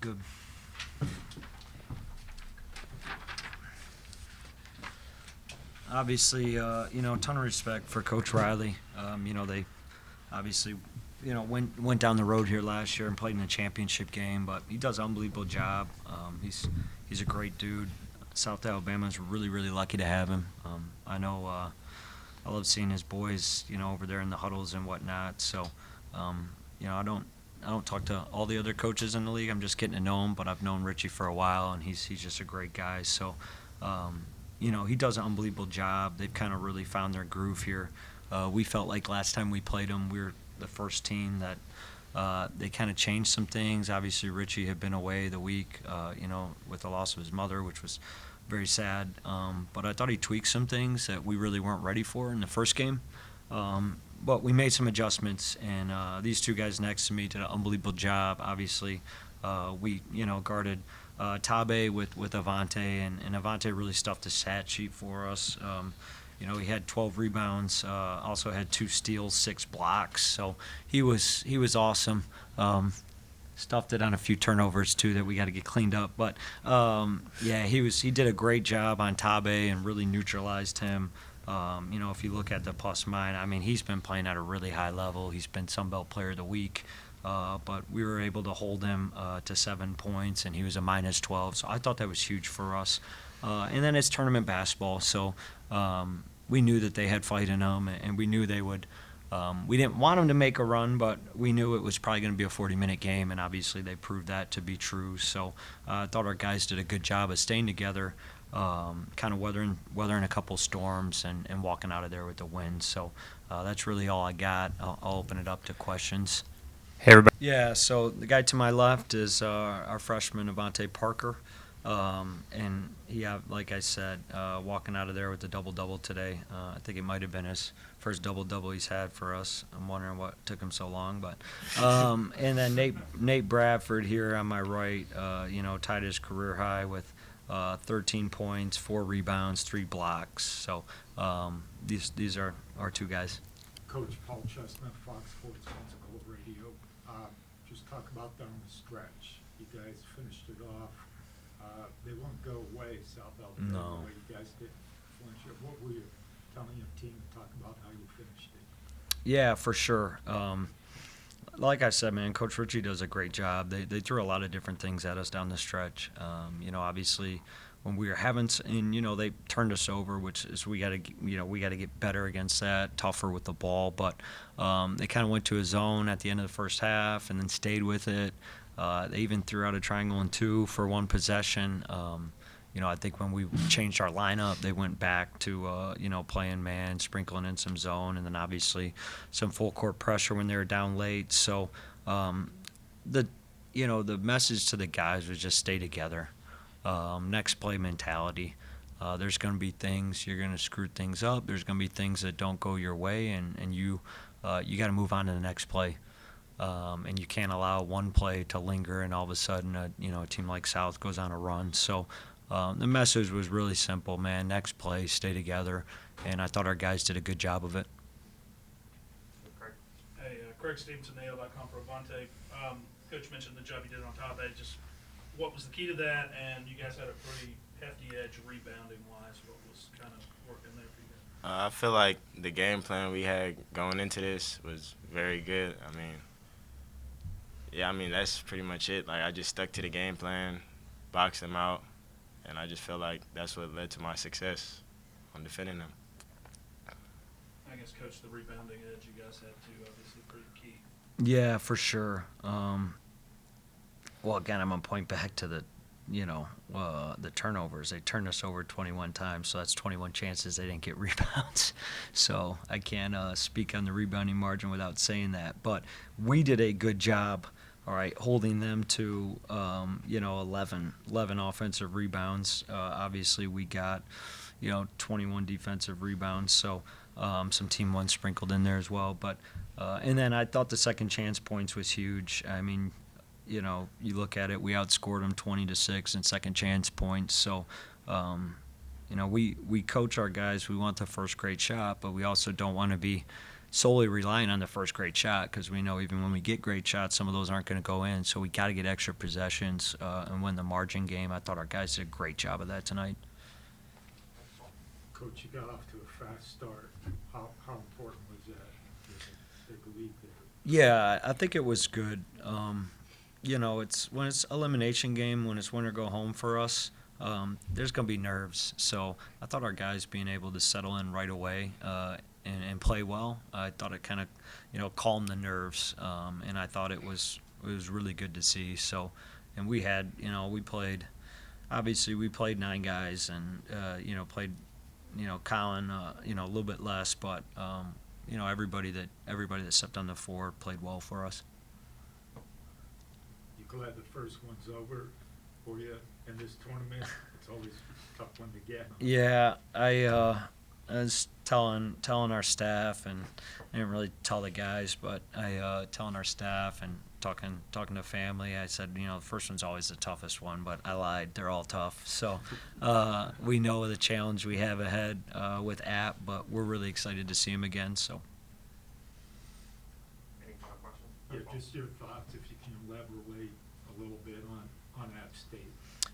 good. Obviously, ton of respect for Coach Riley. They obviously, went down the road here last year and played in a championship game, but he does an unbelievable job. He's a great dude. South Alabama's really, really lucky to have him. I know I love seeing his boys, over there in the huddles and whatnot. So, I don't talk to all the other coaches in the league. I'm just getting to know him, but I've known Richie for a while, and he's just a great guy. So, he does an unbelievable job. They've kind of really found their groove here. We felt like last time we played them, we were the first team that they kind of changed some things. Obviously, Richie had been away the week, with the loss of his mother, which was very sad. But I thought he tweaked some things that we really weren't ready for in the first game. But we made some adjustments, and these two guys next to me did an unbelievable job. Obviously, we guarded Tabe with Avante, and Avante really stuffed the stat sheet for us. He had 12 rebounds, also had 2 steals, 6 blocks. So he was awesome. Stuffed it on a few turnovers too that we got to get cleaned up. But he did a great job on Tabe and really neutralized him. If you look at the plus minus, he's been playing at a really high level. He's been Sun Belt Player of the Week. But we were able to hold him to 7 points, and he was a minus 12. So I thought that was huge for us. And then it's tournament basketball, so we knew that they had fight in them, and we knew they would. We didn't want them to make a run, but we knew it was probably going to be a 40-minute game, and obviously they proved that to be true. So I thought our guys did a good job of staying together, kind of weathering a couple storms and walking out of there with the win. So that's really all I got. I'll open it up to questions. Hey, everybody. Yeah, so the guy to my left is our freshman, Avante Parker. And he, like I said, walking out of there with the double-double today. I think it might have been his first double-double he's had for us. I'm wondering what took him so long. But and then Nate Bradford here on my right, tied his career high with 13 points, 4 rebounds, 3 blocks. So these are our two guys. Coach Paul Chestnut, Fox Sports Pensacola Radio. Just talk about down the stretch. You guys finished it off. They won't go away, South Alabama. No. You guys didn't flinch it. What were you telling your team to talk about how you finished it? Yeah, for sure. Like I said, man, Coach Richie does a great job. They threw a lot of different things at us down the stretch. Obviously, when we were having, they turned us over, which is we got to get better against that, tougher with the ball. But they kind of went to a zone at the end of the first half and then stayed with it. They even threw out a triangle and 2 for 1 possession. I think when we changed our lineup, they went back to playing man, sprinkling in some zone, and then obviously some full court pressure when they were down late. So the message to the guys was just stay together. Next play mentality. There's going to be things you're going to screw things up. There's going to be things that don't go your way, and you got to move on to the next play. And you can't allow one play to linger, and all of a sudden, a team like South goes on a run. So the message was really simple, man. Next play, stay together, and I thought our guys did a good job of it. Hey, Craig Stevenson, AL.com for Avante. Coach mentioned the job you did on top edge. Just what was the key to that? And you guys had a pretty hefty edge rebounding-wise. What was kind of working there for you guys? I feel like the game plan we had going into this was very good. That's pretty much it. Like, I just stuck to the game plan, boxed them out, and I just feel like that's what led to my success on defending them. I guess, Coach, the rebounding edge you guys had, too, obviously pretty key. Yeah, for sure. Well, again, I'm going to point back to the turnovers. They turned us over 21 times, so that's 21 chances they didn't get rebounds. So I can't speak on the rebounding margin without saying that. But we did a good job, all right, holding them to, 11 offensive rebounds. Obviously, we got, 21 defensive rebounds. So some team one sprinkled in there as well. But and then I thought the second chance points was huge. You look at it, we outscored them 20-6 in second chance points. So, we coach our guys. We want the first great shot, but we also don't want to be solely relying on the first great shot, because we know even when we get great shots, some of those aren't going to go in. So we got to get extra possessions and win the margin game. I thought our guys did a great job of that tonight. Coach, you got off to a fast start. How important was that? Big lead there. Yeah, I think it was good. You know, it's when it's elimination game, when it's win or go home for us, there's going to be nerves. So I thought our guys being able to settle in right away and play well, I thought it kind of, you know, calmed the nerves. And I thought it was really good to see. So, and we had, you know, we played 9 guys and, you know, played, you know, Colin, you know, a little bit less, but, you know, everybody that stepped on the floor played well for us. You glad the first one's over for you in this tournament? It's always a tough one to get. Yeah, I was telling our staff, and I didn't really tell the guys, but I telling our staff and talking to family. I said, you know, the first one's always the toughest one, but I lied. They're all tough. So we know the challenge we have ahead with App, but we're really excited to see him again. So. Any final questions? Yeah, just your thoughts, if you can elaborate a little bit on App State.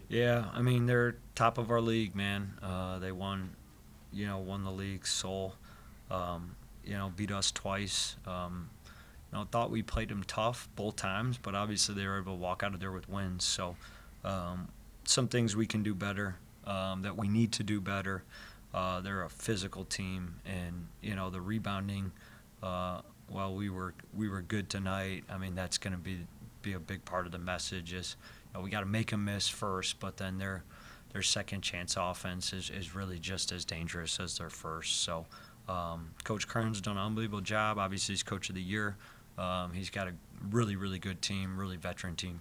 Yeah, I mean, they're top of our league, man. They won the league. Seoul, you know, beat us twice. You know, thought we played them tough both times, but obviously they were able to walk out of there with wins. So some things we can do better, that we need to do better. They're a physical team, and, you know, the rebounding, while we were good tonight, I mean, that's going to be a big part of the message is, you know, we got to make them miss first, but then their second chance offense is really just as dangerous as their first. So Coach Kern's done an unbelievable job. Obviously, he's Coach of the Year. He's got a really, really good team, really veteran team.